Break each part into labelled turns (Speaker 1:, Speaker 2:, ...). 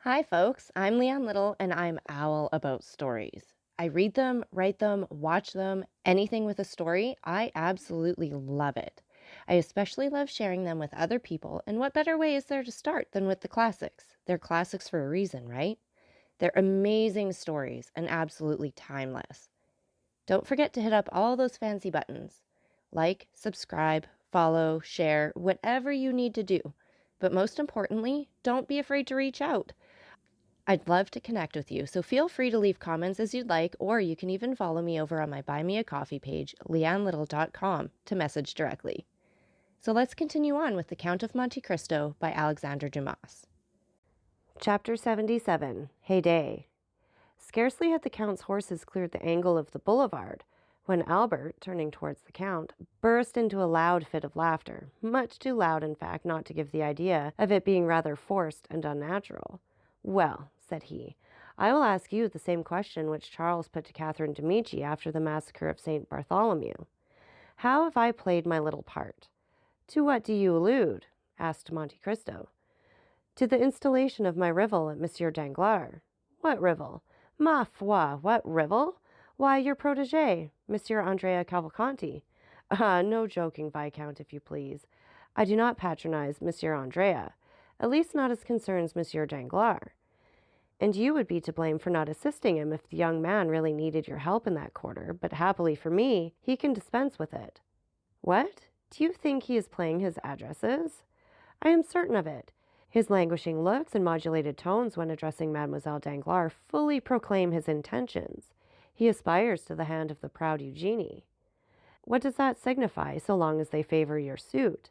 Speaker 1: Hi, folks. I'm Leanne Little, and I'm owl about stories. I read them, write them, watch them, anything with a story. I absolutely love it. I especially love sharing them with other people, and what better way is there to start than with the classics? They're classics for a reason, right? They're amazing stories and absolutely timeless. Don't forget to hit up all those fancy buttons. Like, subscribe, follow, share, whatever you need to do. But most importantly, don't be afraid to reach out. I'd love to connect with you, so feel free to leave comments as you'd like, or you can even follow me over on my Buy Me a Coffee page, leannelittle.com, to message directly. So let's continue on with The Count of Monte Cristo by Alexander Dumas. Chapter 77, Haydee. Scarcely had the Count's horses cleared the angle of the boulevard when Albert, turning towards the Count, burst into a loud fit of laughter, much too loud, in fact, not to give the idea of it being rather forced and unnatural. "Well," said he, "I will ask you the same question which Charles put to Catherine de' Medici after the massacre of St. Bartholomew. How have I played my little part?" "To what do you allude?" asked Monte Cristo. "To the installation of my rival at Monsieur Danglars." "What rival?" "Ma foi, what rival? Why, your protégé, Monsieur Andrea Cavalcanti." "Ah, no joking, Viscount, if you please. I do not patronize Monsieur Andrea, at least not as concerns Monsieur Danglars. And you would be to blame for not assisting him if the young man really needed your help in that quarter, but happily for me, he can dispense with it." "What? Do you think he is playing his addresses?" "I am certain of it. His languishing looks and modulated tones when addressing Mademoiselle Danglars fully proclaim his intentions. He aspires to the hand of the proud Eugenie." "What does that signify, so long as they favor your suit?"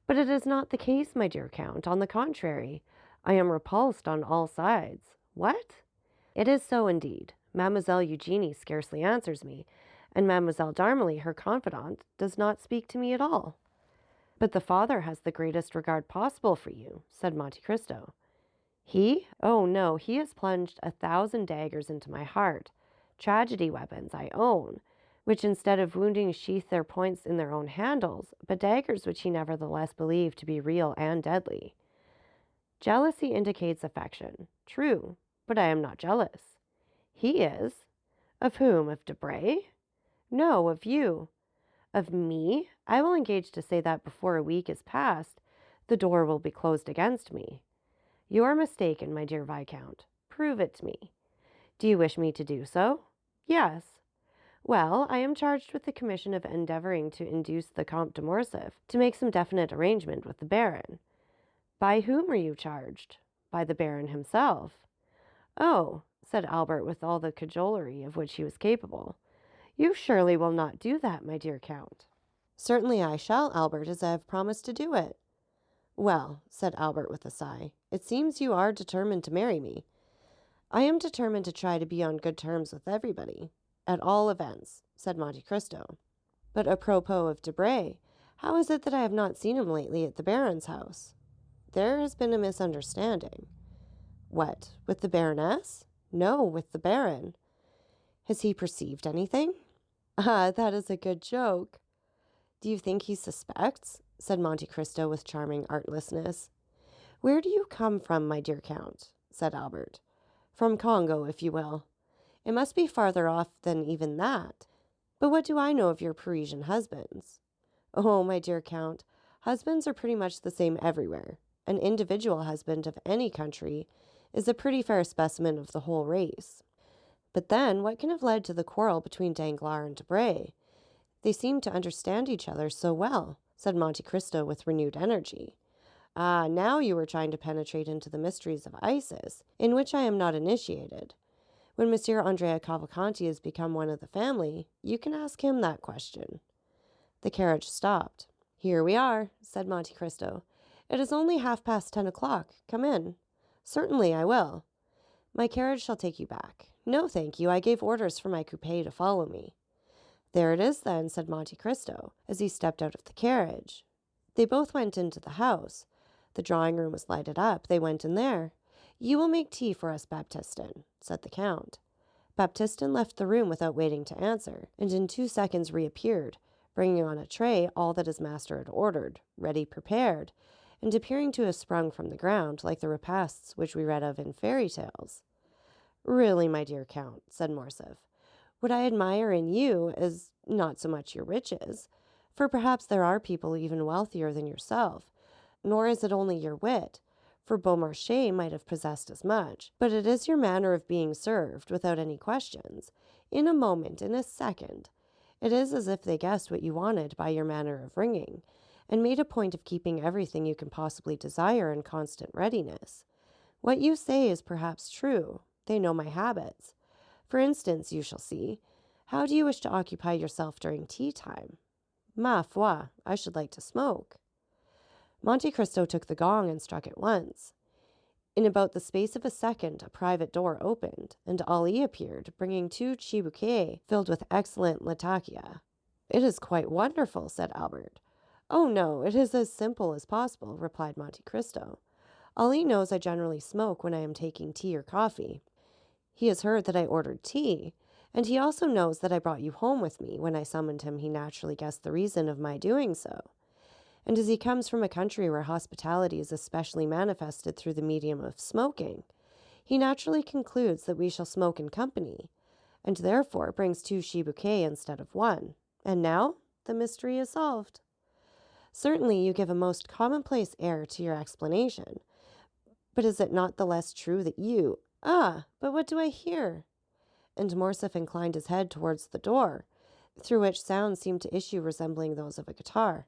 Speaker 1: "But it is not the case, my dear Count. On the contrary, I am repulsed on all sides." "What?" "It is so indeed. Mademoiselle Eugenie scarcely answers me, and Mademoiselle Darmely, her confidante, does not speak to me at all." "But the father has the greatest regard possible for you," said Monte Cristo. "He? Oh, no, he has plunged 1,000 daggers into my heart, tragedy weapons, I own, which instead of wounding sheath their points in their own handles, but daggers which he nevertheless believed to be real and deadly. Jealousy indicates affection. True, but I am not jealous." "He is." "Of whom? Of Debray?" "No, of you." "Of me? I will engage to say that before a week is past, the door will be closed against me." "You are mistaken, my dear Viscount. Prove it to me." "Do you wish me to do so?" "Yes." "Well, I am charged with the commission of endeavoring to induce the Comte de Morcerf to make some definite arrangement with the Baron." "By whom are you charged?" "By the Baron himself." "Oh," said Albert with all the cajolery of which he was capable, "you surely will not do that, my dear Count." "Certainly I shall, Albert, as I have promised to do it." "Well," said Albert with a sigh, "it seems you are determined to marry me." "I am determined to try to be on good terms with everybody, at all events," said Monte Cristo. "But apropos of Debray, how is it that I have not seen him lately at the Baron's house?" "There has been a misunderstanding." "What, with the Baroness?" "No, with the Baron." "Has he perceived anything?" "Ah, that is a good joke." "Do you think he suspects?" said Monte Cristo with charming artlessness. "Where do you come from, my dear Count?" said Albert. "From Congo, if you will." "It must be farther off than even that. But what do I know of your Parisian husbands?" "Oh, my dear Count, husbands are pretty much the same everywhere. An individual husband of any country is a pretty fair specimen of the whole race." "But then, what can have led to the quarrel between Danglars and Debray? They seem to understand each other so well," said Monte Cristo with renewed energy. "Ah, now you are trying to penetrate into the mysteries of Isis, in which I am not initiated. When Monsieur Andrea Cavalcanti has become one of the family, you can ask him that question." The carriage stopped. "Here we are," said Monte Cristo. "It is only 10:30. Come in." "Certainly I will." "My carriage shall take you back." "No, thank you. I gave orders for my coupé to follow me." "There it is, then," said Monte Cristo, as he stepped out of the carriage. They both went into the house. The drawing-room was lighted up. They went in there. "You will make tea for us, Baptistin," said the Count. Baptistin left the room without waiting to answer, and in 2 seconds reappeared, bringing on a tray all that his master had ordered, ready prepared,
Speaker 2: and appearing to have sprung from the ground like the repasts which we read of in fairy tales. Really, my dear Count, said Morcerf, what I admire in you is not so much your riches, for perhaps there are people even wealthier than yourself, nor is it only your wit, for Beaumarchais might have possessed as much, but it is your manner of being served, without any questions, in a moment, in a second. It is as if they guessed what you wanted by your manner of ringing, and made a point of keeping everything you can possibly desire in constant readiness. What you say is perhaps true. They know my habits. For instance, you shall see. How do you wish to occupy yourself during tea time? Ma foi, I should like to smoke. Monte Cristo took the gong and struck it once. In about the space of a second, a private door opened, and Ali appeared, bringing 2 chibouques filled with excellent latakia. It is quite wonderful, said Albert. Oh, no, it is as simple as possible, replied Monte Cristo. Ali knows I generally smoke when I am taking tea or coffee. He has heard that I ordered tea, and he also knows that I brought you home with me. When I summoned him, he naturally guessed the reason of my doing so. And as he comes from a country where hospitality is especially manifested through the medium of smoking, he naturally concludes that we shall smoke in company, and therefore brings 2 chibouques instead of 1. And now the mystery is solved. Certainly you give a most commonplace air to your explanation, but is it not the less true that you— but what do I hear? And Morcerf inclined his head towards the door, through which sounds seemed to issue resembling those of a guitar.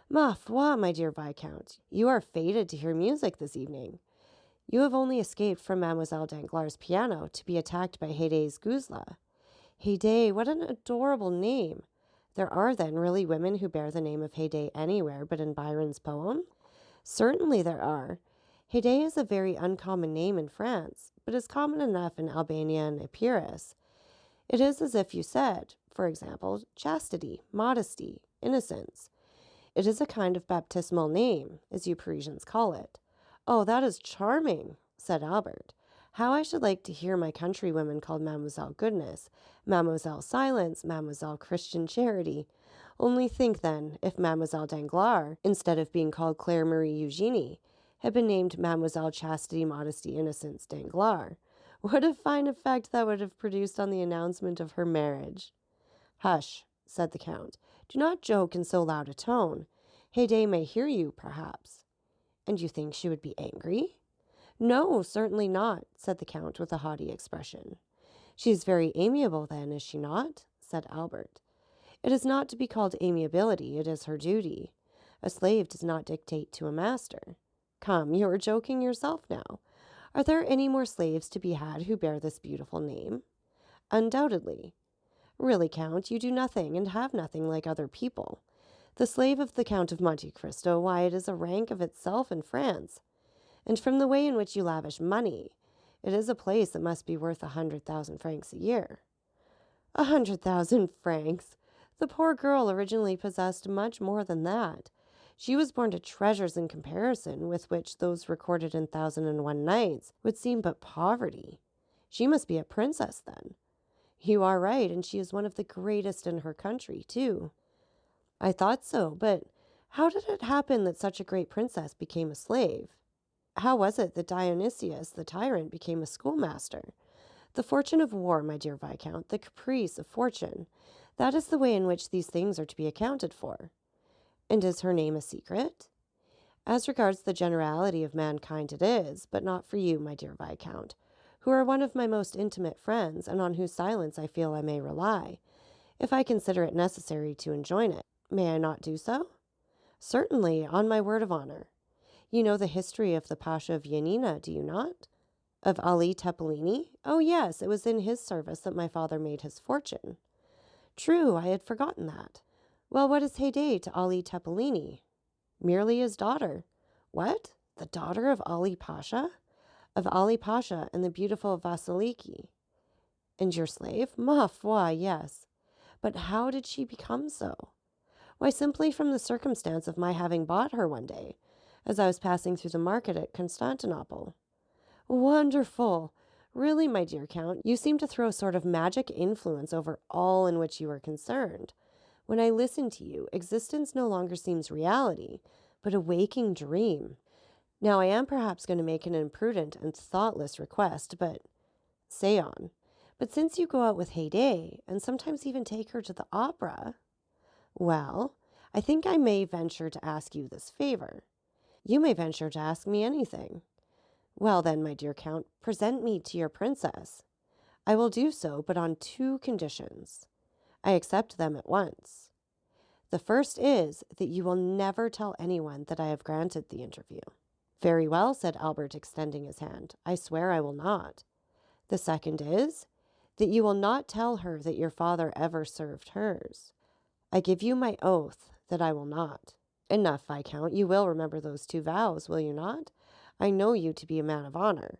Speaker 2: Ma foi, my dear Viscount, you are fated to hear music this evening. You have only escaped from Mademoiselle Danglars' piano to be attacked by Haydee's guzla. Haydee, what an adorable name! There are, then, really women who bear the name of Haydee anywhere but in Byron's poem? Certainly there are. Haydee is a very uncommon name in France, but is common enough in Albania and Epirus. It is as if you said, for example, chastity, modesty, innocence. It is a kind of baptismal name, as you Parisians call it. Oh, that is charming, said Albert. How I should like to hear my countrywomen called Mademoiselle Goodness, Mademoiselle Silence, Mademoiselle Christian Charity. Only think, then, if Mademoiselle Danglars, instead of being called Claire Marie Eugenie, had been named Mademoiselle Chastity, Modesty, Innocence Danglars. What a fine effect that would have produced on the announcement of her marriage. Hush, said the Count. Do not joke in so loud a tone. Haydee may hear you, perhaps. And you think she would be angry? No, certainly not, said the Count with a haughty expression. She is very amiable, then, is she not? Said Albert. It is not to be called amiability, it is her duty. A slave does not dictate to a master. Come, you are joking yourself now. Are there any more slaves to be had who bear this beautiful name? Undoubtedly. Really, Count, you do nothing and have nothing like other people. The slave of the Count of Monte Cristo, why, it is a rank of itself in France. And from the way in which you lavish money, it is a place that must be worth 100,000 francs a year. 100,000 francs! The poor girl originally possessed much more than that. She was born to treasures in comparison with which those recorded in 1001 Nights would seem but poverty. She must be a princess, then. You are right, and she is one of the greatest in her country, too. I thought so, but how did it happen that such a great princess became a slave? How was it that Dionysius, the tyrant, became a schoolmaster? The fortune of war, my dear Viscount, the caprice of fortune. That is the way in which these things are to be accounted for. And is her name a secret? As regards the generality of mankind it is, but not for you, my dear Viscount, who are one of my most intimate friends, and on whose silence I feel I may rely, if I consider it necessary to enjoin it. May I not do so? Certainly, on my word of honor. You know the history of the Pasha of Yanina, do you not? Of Ali Tepelini? Oh, yes, it was in his service that my father made his fortune. True, I had forgotten that. Well, what is Haydee to Ali Tepelini? Merely his daughter. What? The daughter of Ali Pasha? Of Ali Pasha and the beautiful Vasiliki. And your slave? Ma foi, yes. But how did she become so? Why, simply from the circumstance of my having bought her one day, as I was passing through the market at Constantinople. Wonderful! Really, my dear Count, you seem to throw a sort of magic influence over all in which you are concerned. When I listen to you, existence no longer seems reality, but a waking dream. Now I am perhaps going to make an imprudent and thoughtless request, but say on. But since you go out with Haydee, and sometimes even take her to the opera, well, I think I may venture to ask you this favor. You may venture to ask me anything. Well then, my dear Count, present me to your princess. I will do so, but on 2 conditions. I accept them at once. The first is that you will never tell anyone that I have granted the interview. Very well, said Albert, extending his hand. I swear I will not. The second is that you will not tell her that your father ever served hers. I give you my oath that I will not. Enough, Viscount. You will remember those 2 vows, will you not? I know you to be a man of honor.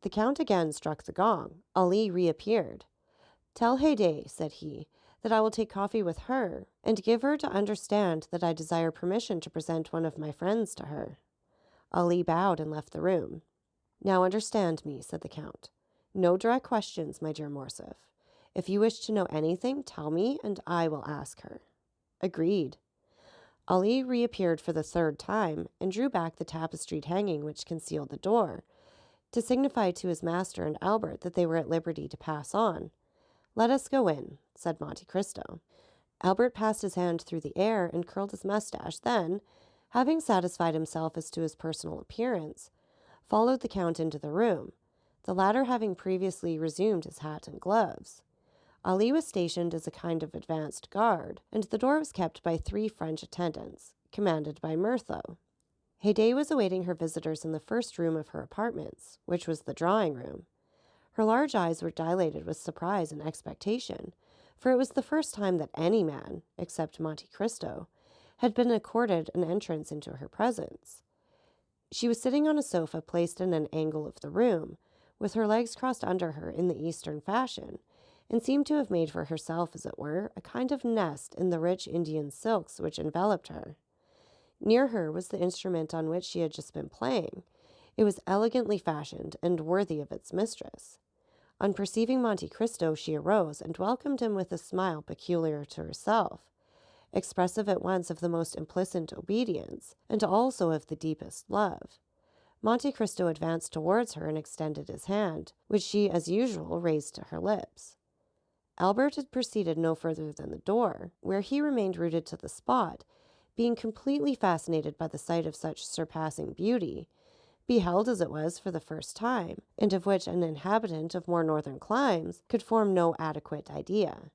Speaker 2: The Count again struck the gong. Ali reappeared. Tell Haydee, said he, that I will take coffee with her, and give her to understand that I desire permission to present one of my friends to her. Ali bowed and left the room. Now understand me, said the Count. No direct questions, my dear Morcerf. If you wish to know anything, tell me, and I will ask her. Agreed. Ali reappeared for the 3rd time, and drew back the tapestried hanging which concealed the door, to signify to his master and Albert that they were at liberty to pass on. Let us go in, said Monte Cristo. Albert passed his hand through the air and curled his mustache, then, having satisfied himself as to his personal appearance, followed the Count into the room, the latter having previously resumed his hat and gloves. Ali was stationed as a kind of advanced guard, and the door was kept by 3 French attendants, commanded by Mirtho. Haydee was awaiting her visitors in the first room of her apartments, which was the drawing-room. Her large eyes were dilated with surprise and expectation, for it was the first time that any man, except Monte Cristo, had been accorded an entrance into her presence. She was sitting on a sofa placed in an angle of the room, with her legs crossed under her in the Eastern fashion, and seemed to have made for herself, as it were, a kind of nest in the rich Indian silks which enveloped her. Near her was the instrument on which she had just been playing. It was elegantly fashioned and worthy of its mistress. On perceiving Monte Cristo, she arose and welcomed him with a smile peculiar to herself, expressive at once of the most implicit obedience and also of the deepest love. Monte Cristo advanced towards her and extended his hand, which she, as usual, raised to her lips. Albert had proceeded no further than the door, where he remained rooted to the spot, being completely fascinated by the sight of such surpassing beauty, beheld as it was for the first time, and of which an inhabitant of more northern climes could form no adequate idea.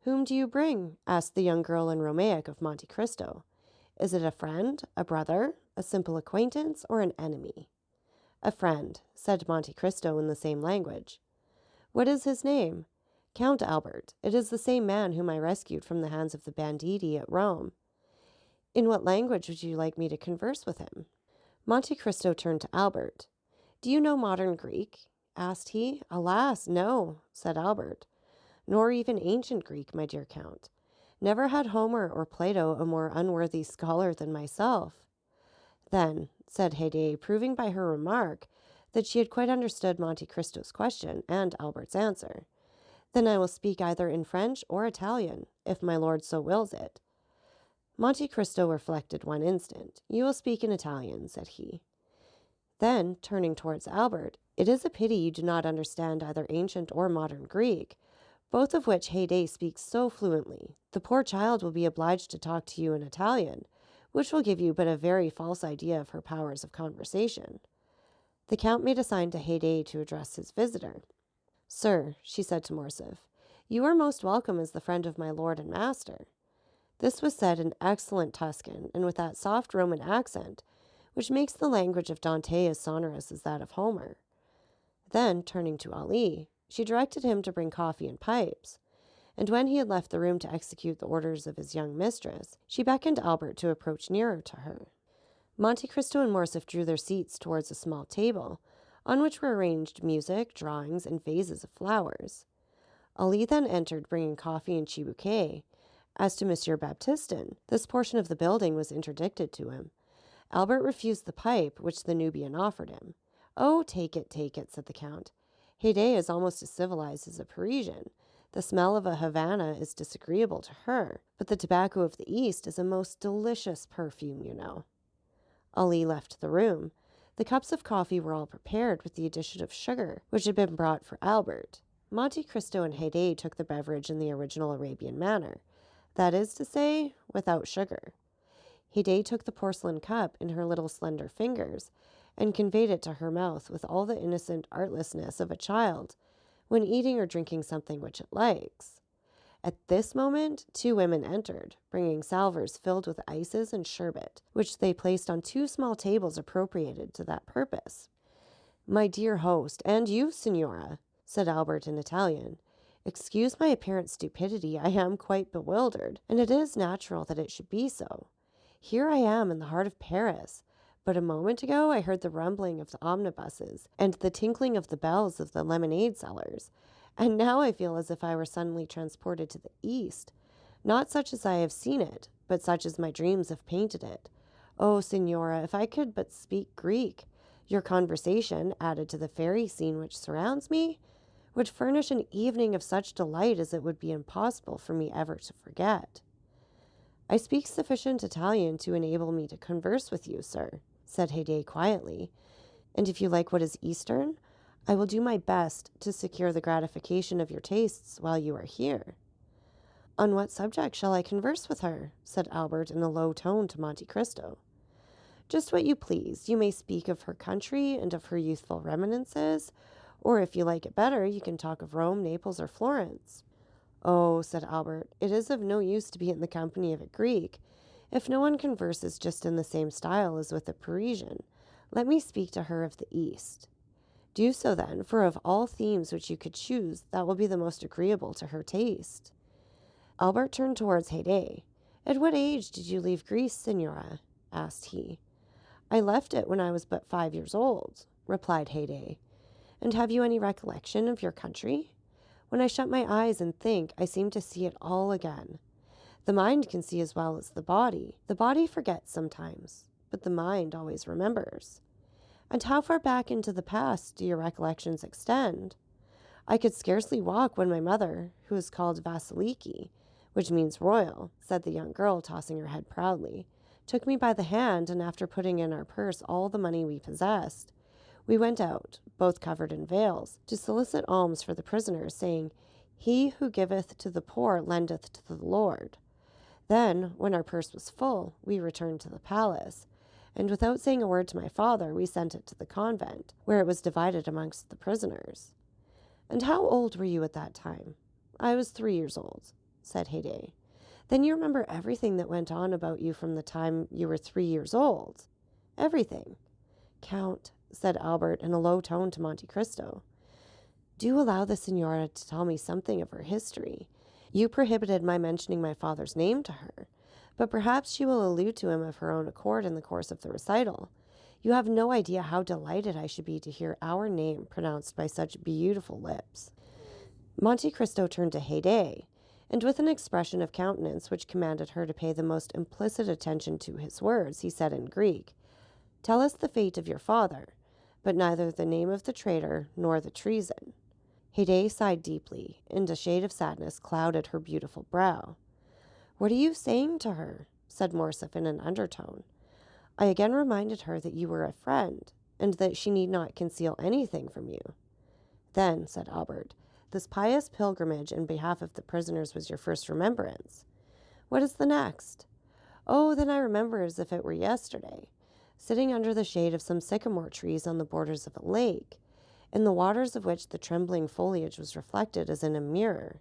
Speaker 2: "Whom do you bring?" asked the young girl in Romaic of Monte Cristo. "Is it a friend, a brother, a simple acquaintance, or an enemy?" "A friend," said Monte Cristo in the same language. "What is his name?" "Count Albert. It is the same man whom I rescued from the hands of the banditti at Rome." "In what language would you like me to converse with him?" Monte Cristo turned to Albert. "Do you know modern Greek?" asked he. "Alas, no," said Albert. "Nor even ancient Greek, my dear Count. Never had Homer or Plato a more unworthy scholar than myself." "Then," said Haydee, proving by her remark that she had quite understood Monte Cristo's question and Albert's answer, "then I will speak either in French or Italian, if my lord so wills it." Monte Cristo reflected one instant. "You will speak in Italian," said he. Then, turning towards Albert, "It is a pity you do not understand either ancient or modern Greek, both of which Haydee speaks so fluently. The poor child will be obliged to talk to you in Italian, which will give you but a very false idea of her powers of conversation." The Count made a sign to Haydee to address his visitor. "Sir," she said to Morcerf, "you are most welcome as the friend of my lord and master." This was said in excellent Tuscan, and with that soft Roman accent which makes the language of Dante as sonorous as that of Homer. Then, turning to Ali, she directed him to bring coffee and pipes, and when he had left the room to execute the orders of his young mistress, she beckoned Albert to approach nearer to her. Monte Cristo and Morcerf drew their seats towards a small table, on which were arranged music, drawings, and vases of flowers. Ali then entered, bringing coffee and chibouque. As to Monsieur Baptistin, this portion of the building was interdicted to him. Albert refused the pipe which the Nubian offered him. "Oh, take it, said the Count. "Haydee is almost as civilized as a Parisian. The smell of a Havana is disagreeable to her, but the tobacco of the East is a most delicious perfume, you know." Ali left the room. The cups of coffee were all prepared with the addition of sugar, which had been brought for Albert. Monte Cristo and Haydee took the beverage in the original Arabian manner, that is to say, without sugar. Haydee took the porcelain cup in her little slender fingers and conveyed it to her mouth with all the innocent artlessness of a child when eating or drinking something which it likes. At this moment, two women entered, bringing salvers filled with ices and sherbet, which they placed on two small tables appropriated to that purpose. "My dear host, and you, signora," said Albert in Italian, "excuse my apparent stupidity. I am quite bewildered, and it is natural that it should be so. Here I am in the heart of Paris, but a moment ago I heard the rumbling of the omnibuses and the tinkling of the bells of the lemonade sellers, and now I feel as if I were suddenly transported to the East, not such as I have seen it, but such as my dreams have painted it. Oh, signora, if I could but speak Greek, your conversation, added to the fairy scene which surrounds me, would furnish an evening of such delight as it would be impossible for me ever to forget." "I speak sufficient Italian to enable me to converse with you, sir," said Haydee quietly, "and if you like what is Eastern, I will do my best to secure the gratification of your tastes while you are here." "On what subject shall I converse with her?" said Albert in a low tone to Monte Cristo. "Just what you please. You may speak of her country and of her youthful reminiscences, or if you like it better, you can talk of Rome, Naples, or Florence." "Oh," said Albert, "it is of no use to be in the company of a Greek, if no one converses just in the same style as with a Parisian. Let me speak to her of the East." "Do so then, for of all themes which you could choose, that will be the most agreeable to her taste." Albert turned towards Haydee. "At what age did you leave Greece, signora?" asked he. "I left it when I was but 5 years old," replied Haydee. "And have you any recollection of your country?" "When I shut my eyes and think, I seem to see it all again. The mind can see as well as the body. The body forgets sometimes, but the mind always remembers." "And how far back into the past do your recollections extend?" "I could scarcely walk when my mother, who is called Vasiliki, which means royal," said the young girl, tossing her head proudly, "took me by the hand, and after putting in our purse all the money we possessed, we went out, both covered in veils, to solicit alms for the prisoners, saying, 'He who giveth to the poor lendeth to the Lord.' Then, when our purse was full, we returned to the palace, and without saying a word to my father, we sent it to the convent, where it was divided amongst the prisoners." "And how old were you at that time?" "I was 3 years old," said Haydee. "Then you remember everything that went on about you from the time you were 3 years old?" "Everything." "Count," said Albert in a low tone to Monte Cristo, "do allow the signora to tell me something of her history. You prohibited my mentioning my father's name to her, but perhaps she will allude to him of her own accord in the course of the recital. You have no idea how delighted I should be to hear our name pronounced by such beautiful lips." Monte Cristo turned to Haydee, and with an expression of countenance which commanded her to pay the most implicit attention to his words, he said in Greek, "Tell us the fate of your father, but neither the name of the traitor nor the treason." Haydee sighed deeply, and a shade of sadness clouded her beautiful brow. "What are you saying to her?" said Morcerf in an undertone. "I again reminded her that you were a friend, and that she need not conceal anything from you." "Then," said Albert, "this pious pilgrimage in behalf of the prisoners was your first remembrance." "What is the next?" "Oh, then I remember as if it were yesterday, sitting under the shade of some sycamore trees on the borders of a lake, in the waters of which the trembling foliage was reflected as in a mirror.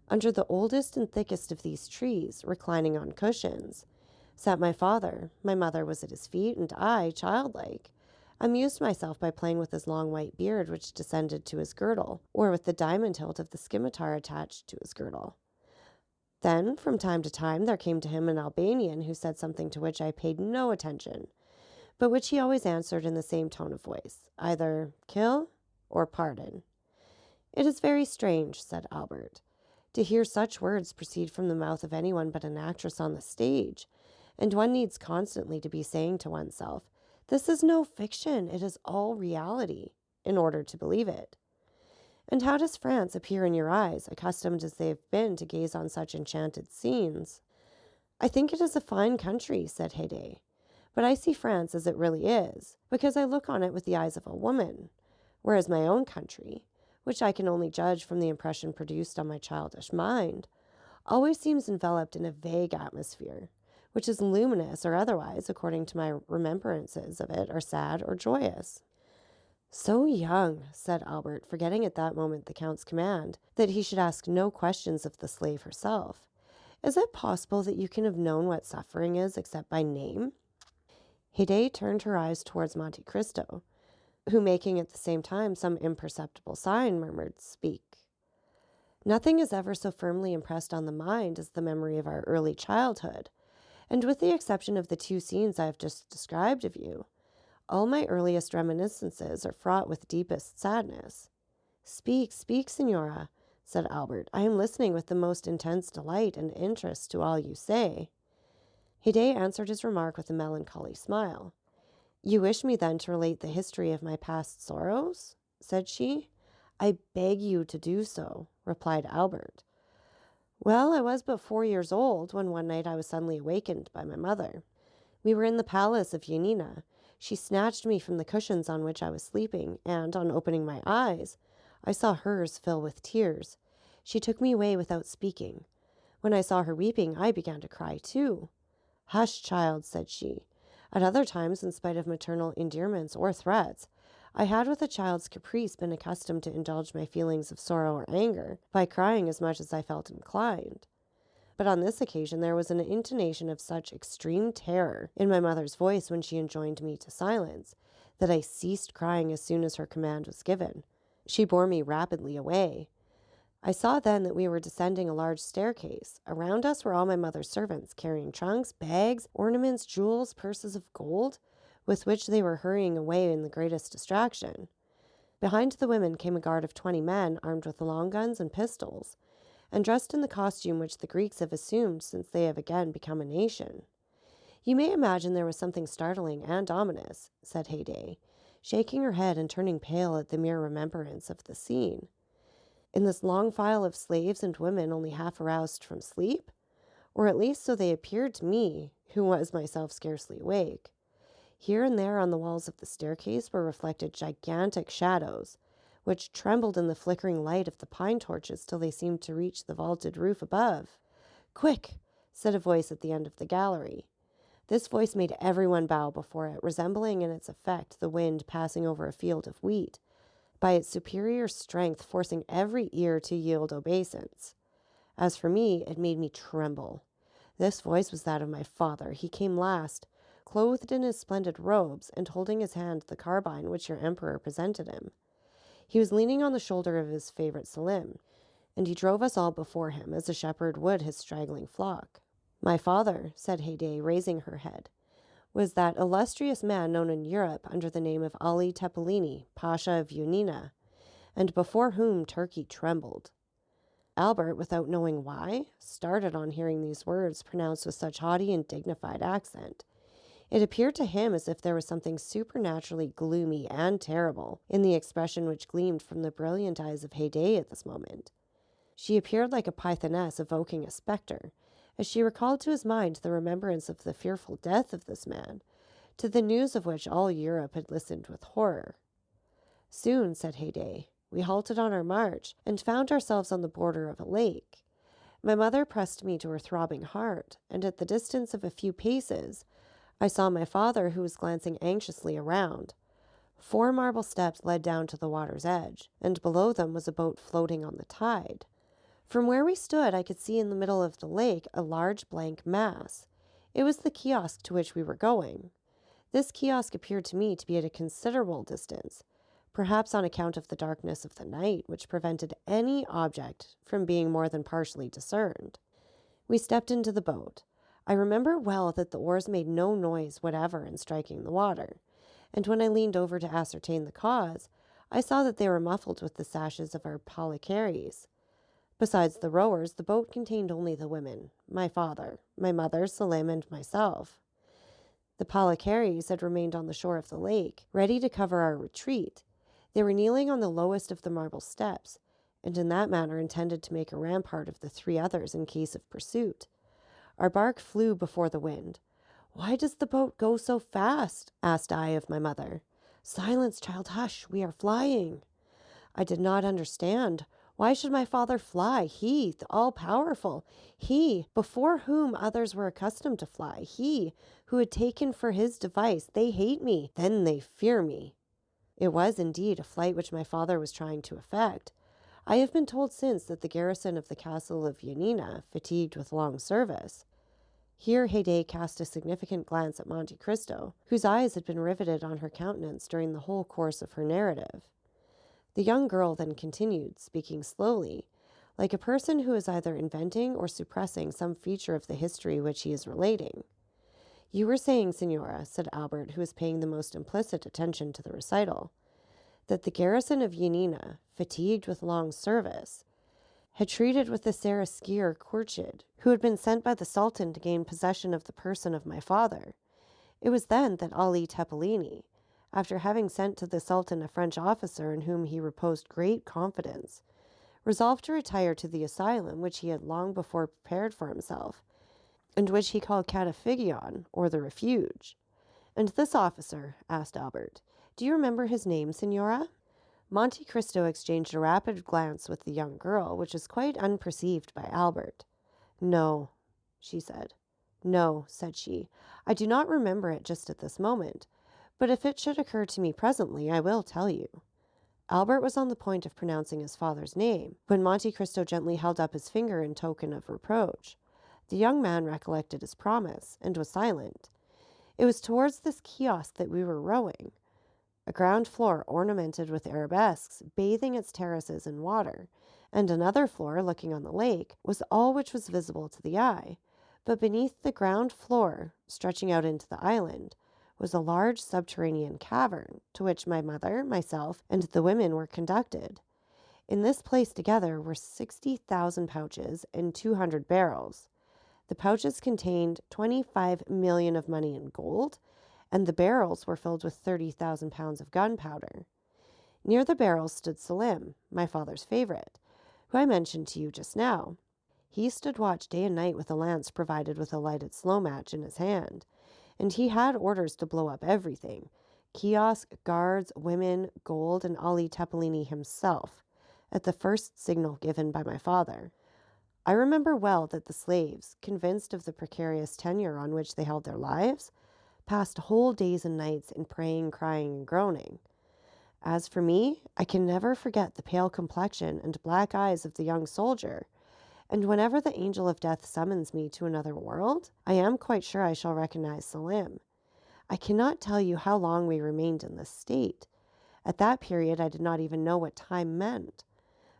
Speaker 2: Under the oldest and thickest of these trees, reclining on cushions, sat my father. My mother was at his feet, and I, childlike, amused myself by playing with his long white beard which descended to his girdle, or with the diamond hilt of the scimitar attached to his girdle. Then, from time to time, there came to him an Albanian who said something to which I paid no attention, but which he always answered in the same tone of voice, either kill or pardon." "It is very strange," said Albert, "to hear such words proceed from the mouth of anyone but an actress on the stage, and one needs constantly to be saying to oneself, 'This is no fiction, it is all reality,' in order to believe it. And how does France appear in your eyes, accustomed as they have been to gaze on such enchanted scenes?" "I think it is a fine country," said Haydee, But I see France as it really is, because I look on it with the eyes of a woman, whereas my own country, which I can only judge from the impression produced on my childish mind, always seems enveloped in a vague atmosphere, which is luminous or otherwise, according to my remembrances of it, are sad or joyous. So young, said Albert, forgetting at that moment the Count's command that he should ask no questions of the slave herself. Is it possible that you can have known what suffering is except by name? Haydee turned her eyes towards Monte Cristo, who, making at the same time some imperceptible sign, murmured, "Speak." Nothing is ever so firmly impressed on the mind as the memory of our early childhood, and with the exception of the two scenes I have just described of you, all my earliest reminiscences are fraught with deepest sadness. "Speak, speak, Signora," said Albert. "I am listening with the most intense delight and interest to all you say." Haydee answered his remark with a melancholy smile. "You wish me then to relate the history of my past sorrows?" said she. "I beg you to do so," replied Albert. "Well, I was but 4 years old when one night I was suddenly awakened by my mother. We were in the palace of Yanina. She snatched me from the cushions on which I was sleeping, and, on opening my eyes, I saw hers fill with tears. She took me away without speaking. When I saw her weeping, I began to cry too. 'Hush, child,' said she. At other times, in spite of maternal endearments or threats, I had with a child's caprice been accustomed to indulge my feelings of sorrow or anger by crying as much as I felt inclined. But on this occasion there was an intonation of such extreme terror in my mother's voice when she enjoined me to silence, that I ceased crying as soon as her command was given. She bore me rapidly away. I saw then that we were descending a large staircase. Around us were all my mother's servants, carrying trunks, bags, ornaments, jewels, purses of gold, with which they were hurrying away in the greatest distraction. Behind the women came a guard of 20 men, armed with long guns and pistols, and dressed in the costume which the Greeks have assumed since they have again become a nation. You may imagine there was something startling and ominous, said Haydee, shaking her head and turning pale at the mere remembrance of the scene. In this long file of slaves and women only half aroused from sleep? Or at least so they appeared to me, who was myself scarcely awake. Here and there on the walls of the staircase were reflected gigantic shadows, which trembled in the flickering light of the pine torches till they seemed to reach the vaulted roof above. "Quick!" said a voice at the end of the gallery. This voice made everyone bow before it, resembling in its effect the wind passing over a field of wheat, by its superior strength forcing every ear to yield obeisance. As for me, it made me tremble. This voice was that of my father. He came last, clothed in his splendid robes, and holding his hand the carbine which your emperor presented him. He was leaning on the shoulder of his favorite Selim, and he drove us all before him, as a shepherd would his straggling flock. My father, said Haydee, raising her head, was that illustrious man known in Europe under the name of Ali Tepelini, Pasha of Yanina, and before whom Turkey trembled. Albert, without knowing why, started on hearing these words pronounced with such haughty and dignified accent. It appeared to him as if there was something supernaturally gloomy and terrible in the expression which gleamed from the brilliant eyes of Haydee at this moment. She appeared like a pythoness evoking a spectre, as she recalled to his mind the remembrance of the fearful death of this man, to the news of which all Europe had listened with horror. Soon, said Haydee, we halted on our march, and found ourselves on the border of a lake. My mother pressed me to her throbbing heart, and at the distance of a few paces, I saw my father, who was glancing anxiously around. 4 marble steps led down to the water's edge, and below them was a boat floating on the tide. From where we stood, I could see in the middle of the lake a large blank mass. It was the kiosk to which we were going. This kiosk appeared to me to be at a considerable distance, perhaps on account of the darkness of the night, which prevented any object from being more than partially discerned. We stepped into the boat. I remember well that the oars made no noise whatever in striking the water, and when I leaned over to ascertain the cause, I saw that they were muffled with the sashes of our palicaries. Besides the rowers, the boat contained only the women, my father, my mother, Selim, and myself. The palicaries had remained on the shore of the lake, ready to cover our retreat. They were kneeling on the lowest of the marble steps, and in that manner intended to make a rampart of the 3 others in case of pursuit. Our bark flew before the wind. "Why does the boat go so fast?" asked I of my mother. "Silence, child, hush, we are flying." I did not understand. Why should my father fly? He, the all-powerful, he, before whom others were accustomed to fly, he, who had taken for his device, "They hate me, then they fear me." It was indeed a flight which my father was trying to effect. I have been told since that the garrison of the castle of Yanina, fatigued with long service. Here Haydee cast a significant glance at Monte Cristo, whose eyes had been riveted on her countenance during the whole course of her narrative. The young girl then continued, speaking slowly, like a person who is either inventing or suppressing some feature of the history which he is relating. "You were saying, Signora," said Albert, who was paying the most implicit attention to the recital, "that the garrison of Yanina, fatigued with long service, had treated with the Seraskier Khurshid, who had been sent by the Sultan to gain possession of the person of my father. It was then that Ali Tepelini, after having sent to the Sultan a French officer in whom he reposed great confidence, resolved to retire to the asylum which he had long before prepared for himself, and which he called Catafigion, or the Refuge." "And this officer," asked Albert, "do you remember his name, Signora?" Monte Cristo exchanged a rapid glance with the young girl, which was quite unperceived by Albert. "No," she said. "No," said she, "I do not remember it just at this moment, but if it should occur to me presently, I will tell you." Albert was on the point of pronouncing his father's name, when Monte Cristo gently held up his finger in token of reproach. The young man recollected his promise, and was silent. "It was towards this kiosk that we were rowing. A ground floor ornamented with arabesques, bathing its terraces in water, and another floor looking on the lake, was all which was visible to the eye. But beneath the ground floor, stretching out into the island, was a large subterranean cavern, to which my mother, myself, and the women were conducted. In this place together were 60,000 pouches and 200 barrels. The pouches contained 25 million of money in gold, and the barrels were filled with 30,000 pounds of gunpowder. Near the barrels stood Selim, my father's favorite, who I mentioned to you just now. He stood watch day and night with a lance provided with a lighted slow match in his hand, and he had orders to blow up everything: kiosk, guards, women, gold, and Ali Tepelini himself, at the first signal given by my father. I remember well that the slaves, convinced of the precarious tenure on which they held their lives, passed whole days and nights in praying, crying, and groaning. As for me, I can never forget the pale complexion and black eyes of the young soldier, and whenever the angel of death summons me to another world, I am quite sure I shall recognize Selim. I cannot tell you how long we remained in this state. At that period I did not even know what time meant.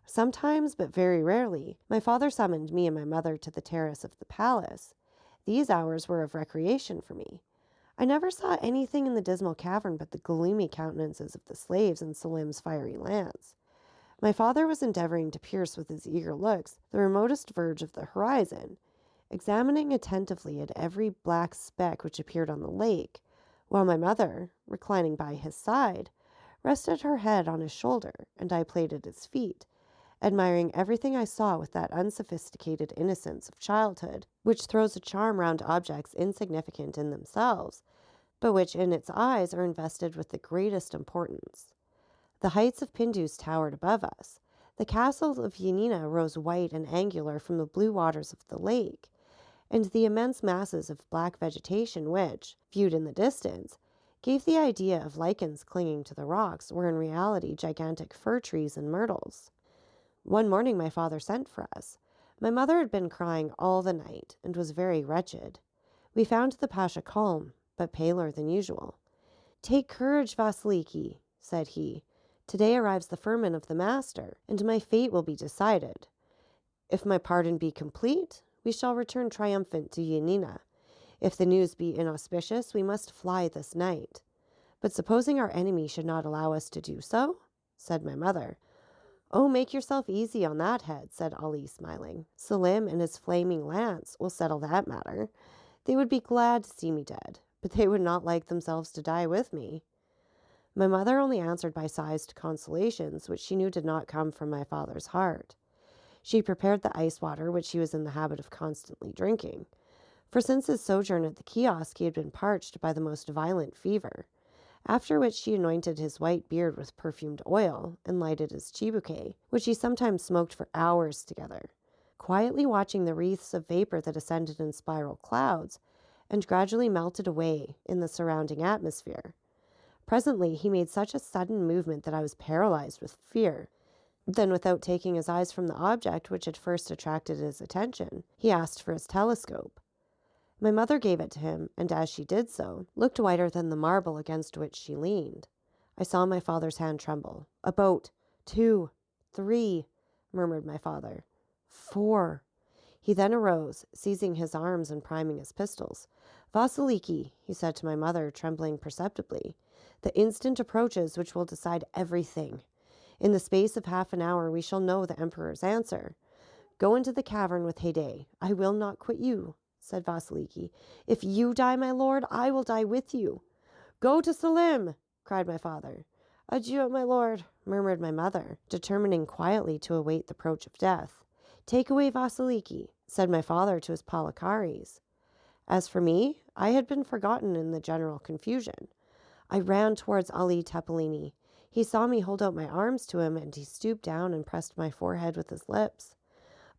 Speaker 2: Sometimes, but very rarely, my father summoned me and my mother to the terrace of the palace. These hours were of recreation for me. I never saw anything in the dismal cavern but the gloomy countenances of the slaves and Selim's fiery lance. My father was endeavoring to pierce with his eager looks the remotest verge of the horizon, examining attentively at every black speck which appeared on the lake, while my mother, reclining by his side, rested her head on his shoulder, and I played at his feet, admiring everything I saw with that unsophisticated innocence of childhood which throws a charm round objects insignificant in themselves, but which in its eyes are invested with the greatest importance. The heights of Pindus towered above us. The castle of Yanina rose white and angular from the blue waters of the lake, and the immense masses of black vegetation which, viewed in the distance, gave the idea of lichens clinging to the rocks, were in reality gigantic fir trees and myrtles. One morning my father sent for us. My mother had been crying all the night, and was very wretched. We found the pasha calm, but paler than usual. "Take courage, Vasiliki," said he. "Today arrives the firman of the master, and my fate will be decided. If my pardon be complete, we shall return triumphant to Yanina. If the news be inauspicious, we must fly this night. But supposing our enemy should not allow us to do so?" said my mother. "Oh, make yourself easy on that head," said Ali, smiling. "Selim and his flaming lance will settle that matter. They would be glad to see me dead, but they would not like themselves to die with me." My mother only answered by sighs to consolations which she knew did not come from my father's heart. She prepared the ice water which he was in the habit of constantly drinking. for since his sojourn at the kiosk he had been parched by the most violent fever, after which she anointed his white beard with perfumed oil and lighted his chibuke, which he sometimes smoked for hours together, quietly watching the wreaths of vapor that ascended in spiral clouds and gradually melted away in the surrounding atmosphere. Presently he made such a sudden movement that I was paralyzed with fear. Then, without taking his eyes from the object which had first attracted his attention, he asked for his telescope. My mother gave it to him, and as she did so, looked whiter than the marble against which she leaned. I saw my father's hand tremble. "A boat. 2, 3, murmured my father. 4. He then arose, seizing his arms and priming his pistols. "Vasiliki," he said to my mother, trembling perceptibly, "the instant approaches which will decide everything. In the space of half an hour we shall know the emperor's answer. Go into the cavern with Haydee. I will not quit you," said Vasiliki. "If you die, my lord, I will die with you." "Go to Selim," cried my father. "Adieu, my lord," murmured my mother, determining quietly to await the approach of death. "Take away Vasiliki," said my father to his Palikares. As for me, I had been forgotten in the general confusion. I ran towards Ali Tepelini. He saw me hold out my arms to him, and he stooped down and pressed my forehead with his lips.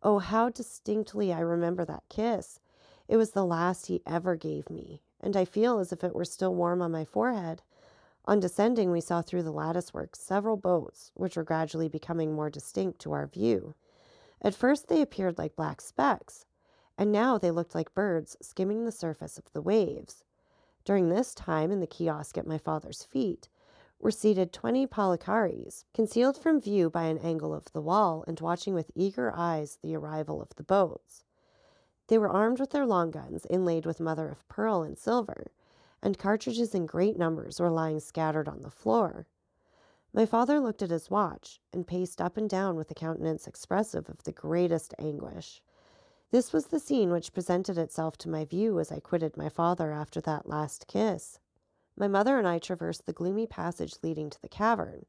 Speaker 2: Oh, how distinctly I remember that kiss. It was the last he ever gave me, and I feel as if it were still warm on my forehead. On descending, we saw through the latticework several boats, which were gradually becoming more distinct to our view. At first they appeared like black specks, and now they looked like birds skimming the surface of the waves. During this time, in the kiosk at my father's feet, were seated 20 Palikares, concealed from view by an angle of the wall and watching with eager eyes the arrival of the boats. They were armed with their long guns, inlaid with mother of pearl and silver, and cartridges in great numbers were lying scattered on the floor. My father looked at his watch and paced up and down with a countenance expressive of the greatest anguish. This was the scene which presented itself to my view as I quitted my father after that last kiss. My mother and I traversed the gloomy passage leading to the cavern.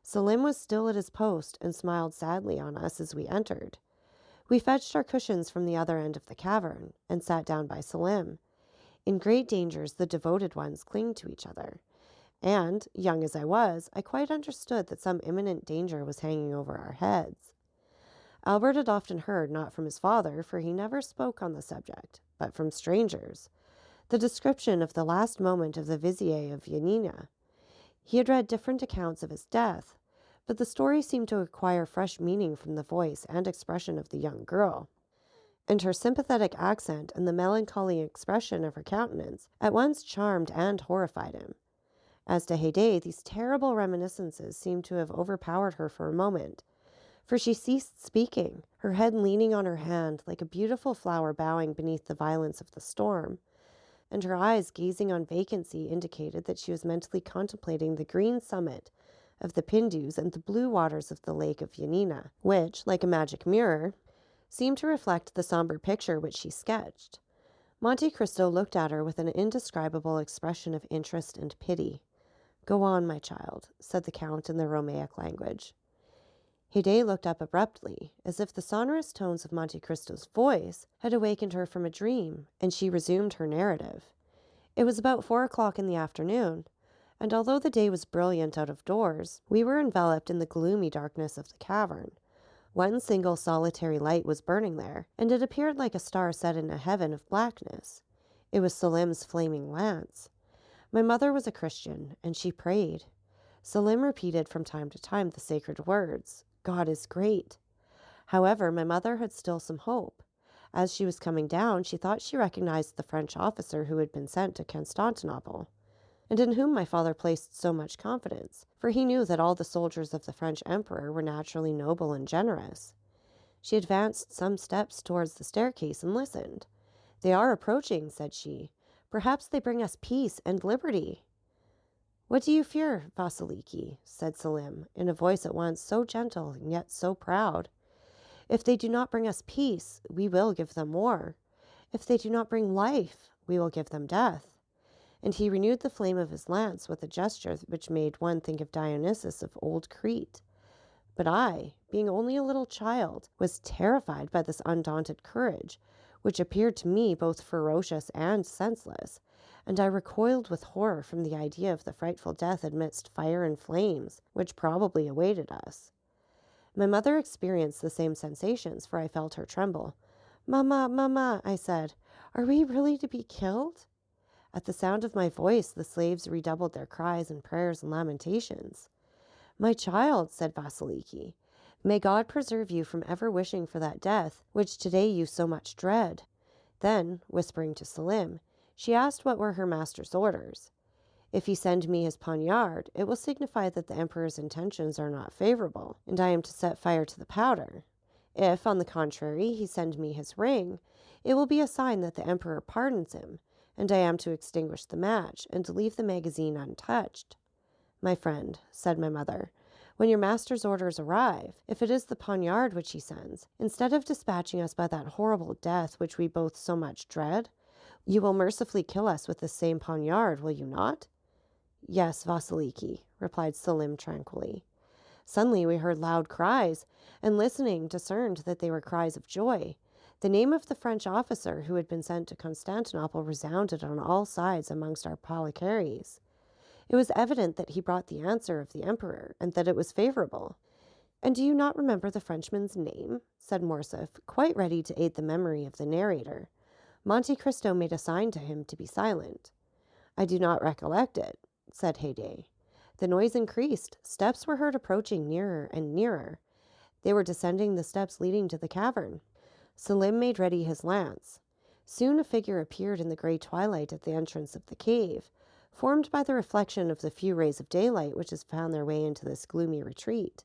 Speaker 2: Selim was still at his post and smiled sadly on us as we entered. We fetched our cushions from the other end of the cavern and sat down by Selim. In great dangers the devoted ones cling to each other, and, young as I was, I quite understood that some imminent danger was hanging over our heads. Albert had often heard, not from his father, for he never spoke on the subject, but from strangers, the description of the last moment of the Vizier of Yanina. He had read different accounts of his death, but the story seemed to acquire fresh meaning from the voice and expression of the young girl, and her sympathetic accent and the melancholy expression of her countenance at once charmed and horrified him. As to Haydee, these terrible reminiscences seemed to have overpowered her for a moment, for she ceased speaking, her head leaning on her hand like a beautiful flower bowing beneath the violence of the storm, and her eyes gazing on vacancy indicated that she was mentally contemplating the green summit of the Pindus and the blue waters of the lake of Yanina, which, like a magic mirror, seemed to reflect the somber picture which she sketched. Monte Cristo looked at her with an indescribable expression of interest and pity. "Go on, my child," said the Count in the Romaic language. Haydee looked up abruptly, as if the sonorous tones of Monte Cristo's voice had awakened her from a dream, and she resumed her narrative. It was about 4 o'clock in the afternoon, and although the day was brilliant out of doors, we were enveloped in the gloomy darkness of the cavern. One single solitary light was burning there, and it appeared like a star set in a heaven of blackness. It was Selim's flaming lance. My mother was a Christian, and she prayed. Selim repeated from time to time the sacred words, "God is great." However, my mother had still some hope. As she was coming down, she thought she recognized the French officer who had been sent to Constantinople, and in whom my father placed so much confidence, for he knew that all the soldiers of the French emperor were naturally noble and generous. She advanced some steps towards the staircase and listened. "They are approaching," said she. "Perhaps they bring us peace and liberty." "What do you fear, Vasiliki?" said Selim, in a voice at once so gentle and yet so proud. "If they do not bring us peace, we will give them war. If they do not bring life, we will give them death." And he renewed the flame of his lance with a gesture which made one think of Dionysus of old Crete. But I, being only a little child, was terrified by this undaunted courage, which appeared to me both ferocious and senseless, and I recoiled with horror from the idea of the frightful death amidst fire and flames, which probably awaited us. My mother experienced the same sensations, for I felt her tremble. "Mamma, mamma," I said, "are we really to be killed?" At the sound of my voice, the slaves redoubled their cries and prayers and lamentations. "My child," said Vasiliki, "may God preserve you from ever wishing for that death which today you so much dread." Then, whispering to Selim, she asked what were her master's orders. "If he send me his poniard, it will signify that the emperor's intentions are not favorable, and I am to set fire to the powder. If, on the contrary, he send me his ring, it will be a sign that the emperor pardons him, and I am to extinguish the match and to leave the magazine untouched." "My friend," said my mother, "when your master's orders arrive, if it is the poniard which he sends, instead of dispatching us by that horrible death which we both so much dread, you will mercifully kill us with the same poniard, will you not?" "Yes, Vasiliki," replied Selim tranquilly. Suddenly we heard loud cries, and listening discerned that they were cries of joy. The name of the French officer who had been sent to Constantinople resounded on all sides amongst our Palikares. It was evident that he brought the answer of the emperor, and that it was favorable. "And do you not remember the Frenchman's name?" said Morcerf, quite ready to aid the memory of the narrator. Monte Cristo made a sign to him to be silent. "I do not recollect it," said Haydee. The noise increased. Steps were heard approaching nearer and nearer. They were descending the steps leading to the cavern. Selim made ready his lance. Soon a figure appeared in the gray twilight at the entrance of the cave, formed by the reflection of the few rays of daylight which has found their way into this gloomy retreat.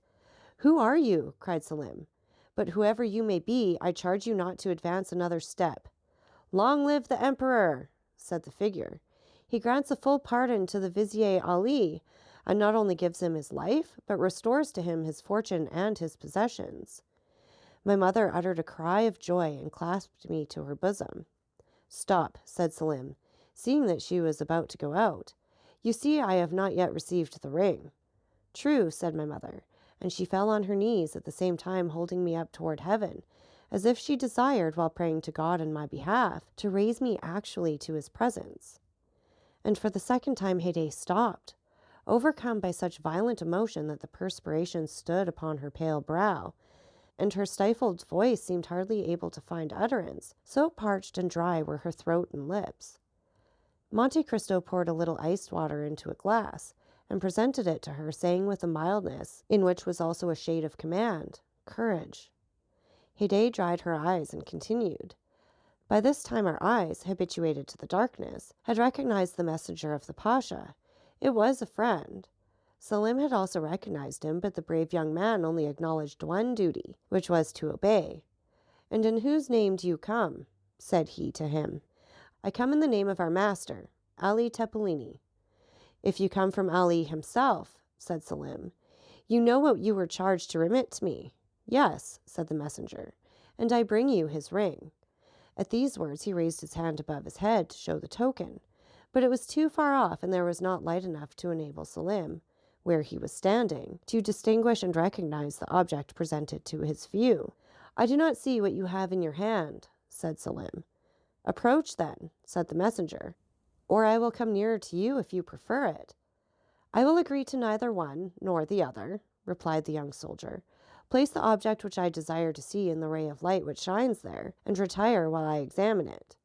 Speaker 2: "Who are you?" cried Selim. "But whoever you may be, I charge you not to advance another step." "Long live the emperor!" said the figure. "He grants a full pardon to the Vizier Ali, and not only gives him his life, but restores to him his fortune and his possessions." My mother uttered a cry of joy and clasped me to her bosom. "Stop," said Selim, seeing that she was about to go out. "You see I have not yet received the ring." "True," said my mother, and she fell on her knees, at the same time holding me up toward heaven, as if she desired, while praying to God in my behalf, to raise me actually to his presence. And for the second time Haydee stopped, overcome by such violent emotion that the perspiration stood upon her pale brow, and her stifled voice seemed hardly able to find utterance, so parched and dry were her throat and lips. Monte Cristo poured a little iced water into a glass, and presented it to her, saying with a mildness, in which was also a shade of command, "Courage." Haydee dried her eyes and continued. By this time our eyes, habituated to the darkness, had recognized the messenger of the Pasha. It was a friend. Selim had also recognized him, but the brave young man only acknowledged one duty, which was to obey. "And in whose name do you come?" said he to him. "I come in the name of our master, Ali Tepelini." "If you come from Ali himself," said Selim, "you know what you were charged to remit to me." "Yes," said the messenger, "and I bring you his ring." At these words he raised his hand above his head to show the token, but it was too far off, and there was not light enough to enable Selim, where he was standing, to distinguish and recognize the object presented to his view. "I do not see what you have in your hand," said Selim. "Approach, then," said the messenger, "or I will come nearer to you if you prefer it." "I will agree to neither one nor the other," replied the young soldier. "Place the object which I desire to see in the ray of light which shines there, and retire while I examine it."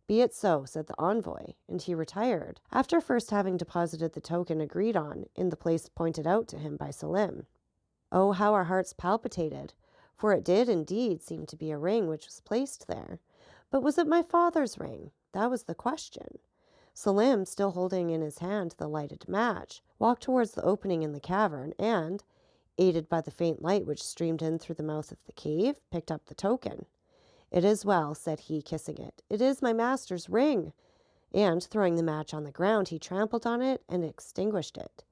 Speaker 2: "Be it so," said the envoy, and he retired, after first having deposited the token agreed on in the place pointed out to him by Selim. Oh, how our hearts palpitated, for it did indeed seem to be a ring which was placed there. But was it my father's ring? That was the question. Selim, still holding in his hand the lighted match, walked towards the opening in the cavern, and, aided by the faint light which streamed in through the mouth of the cave, picked up the token. "It is well," said he, kissing it. "It is my master's ring." And, throwing the match on the ground, he trampled on it and extinguished it.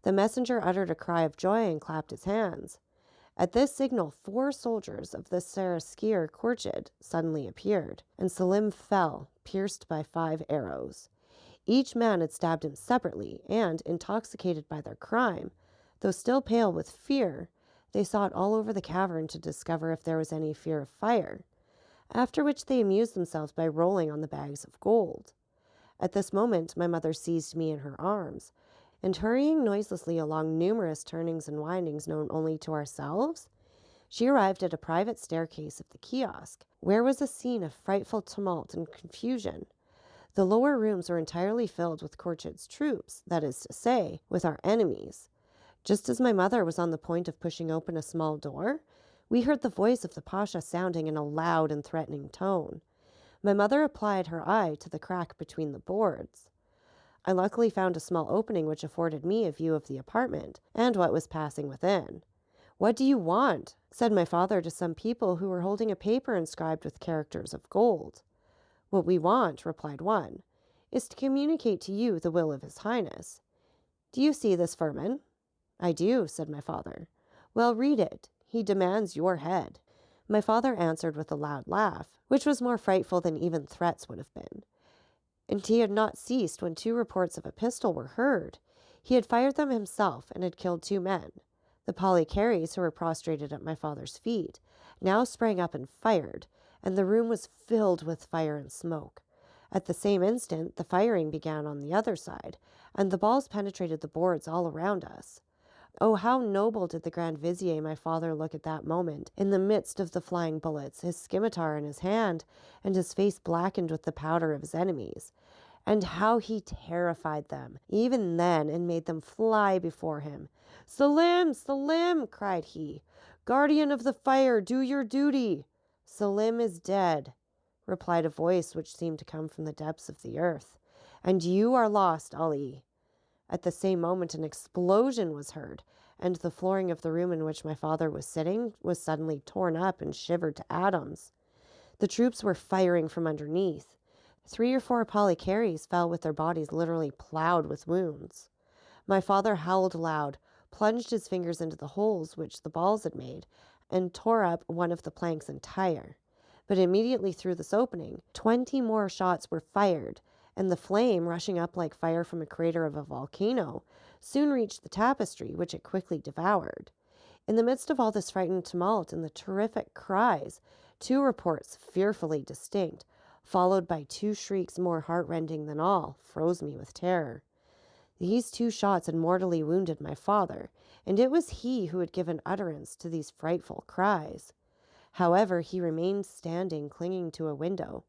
Speaker 2: The messenger uttered a cry of joy and clapped his hands. At this signal 4 soldiers of the Seraskier Korchid suddenly appeared, and Selim fell, pierced by 5 arrows. Each man had stabbed him separately, and, intoxicated by their crime, though still pale with fear, they sought all over the cavern to discover if there was any fear of fire. after which they amused themselves by rolling on the bags of gold. At this moment, my mother seized me in her arms, and hurrying noiselessly along numerous turnings and windings known only to ourselves, she arrived at a private staircase of the kiosk, where was a scene of frightful tumult and confusion. The lower rooms were entirely filled with Korchid's troops, that is to say, with our enemies. Just as my mother was on the point of pushing open a small door, we heard the voice of the Pasha sounding in a loud and threatening tone. My mother applied her eye to the crack between the boards. I luckily found a small opening which afforded me a view of the apartment and what was passing within. "What do you want?" said my father to some people who were holding a paper inscribed with characters of gold. "What we want," replied one, "is to communicate to you the will of His Highness. Do you see this firman?" "I do," said my father. "Well, read it. He demands your head." My father answered with a loud laugh, which was more frightful than even threats would have been. And he had not ceased when 2 reports of a pistol were heard. He had fired them himself and had killed 2 men. The Polycaries, who were prostrated at my father's feet, now sprang up and fired, and the room was filled with fire and smoke. At the same instant, the firing began on the other side, and the balls penetrated the boards all around us. Oh, how noble did the Grand Vizier, my father, look at that moment, in the midst of the flying bullets, his scimitar in his hand, and his face blackened with the powder of his enemies. And how he terrified them, even then, and made them fly before him. "Selim! Selim!" cried he. "Guardian of the fire, do your duty!" "Selim is dead," replied a voice which seemed to come from the depths of the earth. "And you are lost, Ali." At the same moment an explosion was heard, and the flooring of the room in which my father was sitting was suddenly torn up and shivered to atoms. The troops were firing from underneath. 3 or 4 Polycaries fell with their bodies literally plowed with wounds. My father howled aloud, plunged his fingers into the holes which the balls had made, and tore up one of the planks entire. But immediately through this opening, 20 more shots were fired, and the flame, rushing up like fire from a crater of a volcano, soon reached the tapestry, which it quickly devoured. In the midst of all this frightened tumult and the terrific cries, 2 reports, fearfully distinct, followed by 2 shrieks more heartrending than all, froze me with terror. These 2 shots had mortally wounded my father, and it was he who had given utterance to these frightful cries. However, he remained standing, clinging to a window.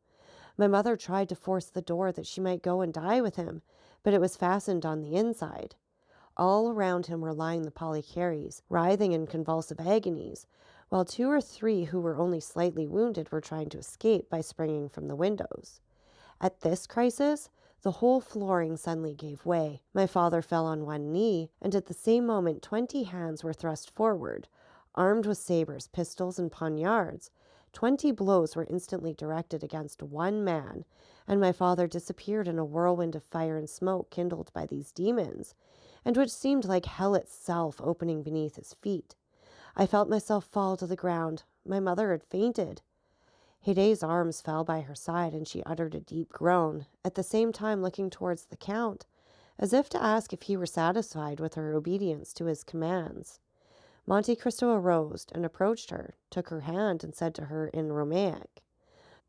Speaker 2: My mother tried to force the door that she might go and die with him, but it was fastened on the inside. All around him were lying the Polycaries, writhing in convulsive agonies, while 2 or 3 who were only slightly wounded were trying to escape by springing from the windows. At this crisis, the whole flooring suddenly gave way. My father fell on one knee, and at the same moment 20 hands were thrust forward, armed with sabers, pistols, and poniards. 20 blows were instantly directed against one man, and my father disappeared in a whirlwind of fire and smoke kindled by these demons, and which seemed like hell itself opening beneath his feet. I felt myself fall to the ground. My mother had fainted. Haydee's arms fell by her side, and she uttered a deep groan, at the same time looking towards the Count, as if to ask if he were satisfied with her obedience to his commands. Monte Cristo arose and approached her, took her hand, and said to her in Romaic,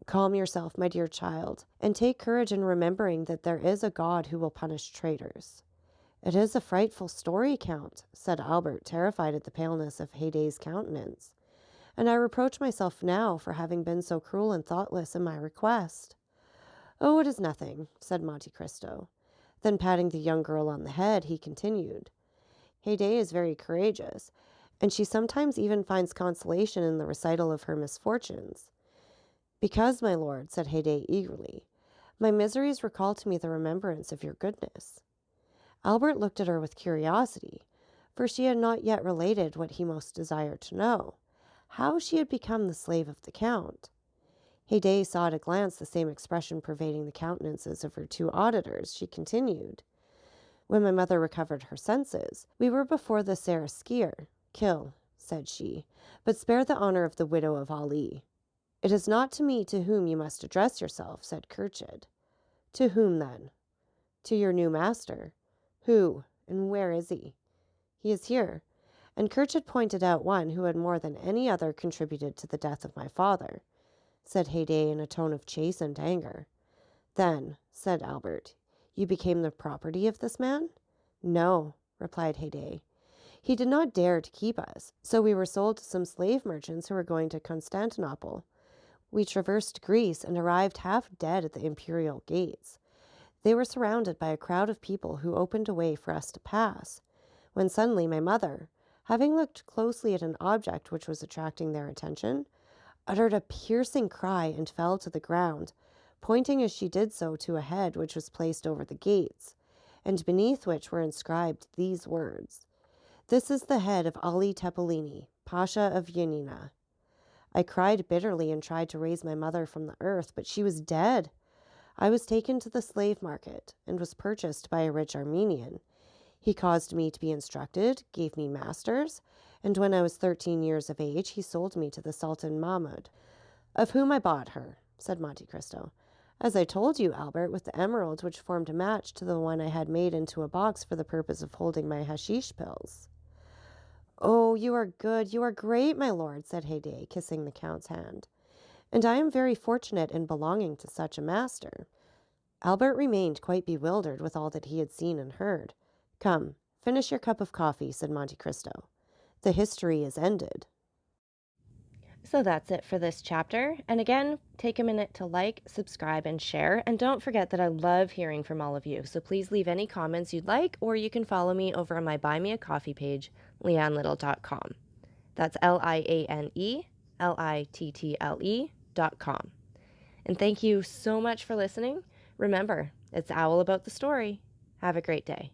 Speaker 2: "Calm yourself, my dear child, and take courage in remembering that there is a God who will punish traitors." "It is a frightful story, Count," said Albert, terrified at the paleness of Haydee's countenance, "and I reproach myself now for having been so cruel and thoughtless in my request." "Oh, it is nothing," said Monte Cristo. Then patting the young girl on the head, he continued, "Haydee is very courageous, and she sometimes even finds consolation in the recital of her misfortunes." "Because, my lord," said Haydee eagerly, "my miseries recall to me the remembrance of your goodness." Albert looked at her with curiosity, for she had not yet related what he most desired to know, how she had become the slave of the Count. Haydee saw at a glance the same expression pervading the countenances of her 2 auditors. She continued, "When my mother recovered her senses, we were before the Seraskier. 'Kill,' said she, 'but spare the honor of the widow of Ali.' 'It is not to me to whom you must address yourself,' said Kurchid. 'To whom, then?' 'To your new master.' 'Who, and where is he?' 'He is here.' And Kurchid pointed out one who had more than any other contributed to the death of my father. said Haydee in a tone of chastened anger. Then, said Albert, you became the property of this man? No, replied Haydee. He did not dare to keep us, so we were sold to some slave merchants who were going to Constantinople. We traversed Greece and arrived half dead at the imperial gates. They were surrounded by a crowd of people who opened a way for us to pass, when suddenly my mother, having looked closely at an object which was attracting their attention, uttered a piercing cry and fell to the ground, pointing as she did so to a head which was placed over the gates, and beneath which were inscribed these words: "This is the head of Ali Tepelini, Pasha of Yanina." I cried bitterly and tried to raise my mother from the earth, but she was dead. I was taken to the slave market and was purchased by a rich Armenian. He caused me to be instructed, gave me masters, and when I was 13 years of age, he sold me to the Sultan Mahmud, of whom I bought her, said Monte Cristo. As I told you, Albert, with the emerald which formed a match to the one I had made into a box for the purpose of holding my hashish pills. Oh, you are good, you are great, my lord, said Haydee, kissing the count's hand. And I am very fortunate in belonging to such a master. Albert remained quite bewildered with all that he had seen and heard. Come, finish your cup of coffee, said Monte Cristo. The history is ended.
Speaker 1: So that's it for this chapter. And again, take a minute to like, subscribe, and share. And don't forget that I love hearing from all of you. So please leave any comments you'd like, or you can follow me over on my Buy Me a Coffee page, leannelittle.com. That's LIANELITTLE.com. And thank you so much for listening. Remember, it's Owl about the story. Have a great day.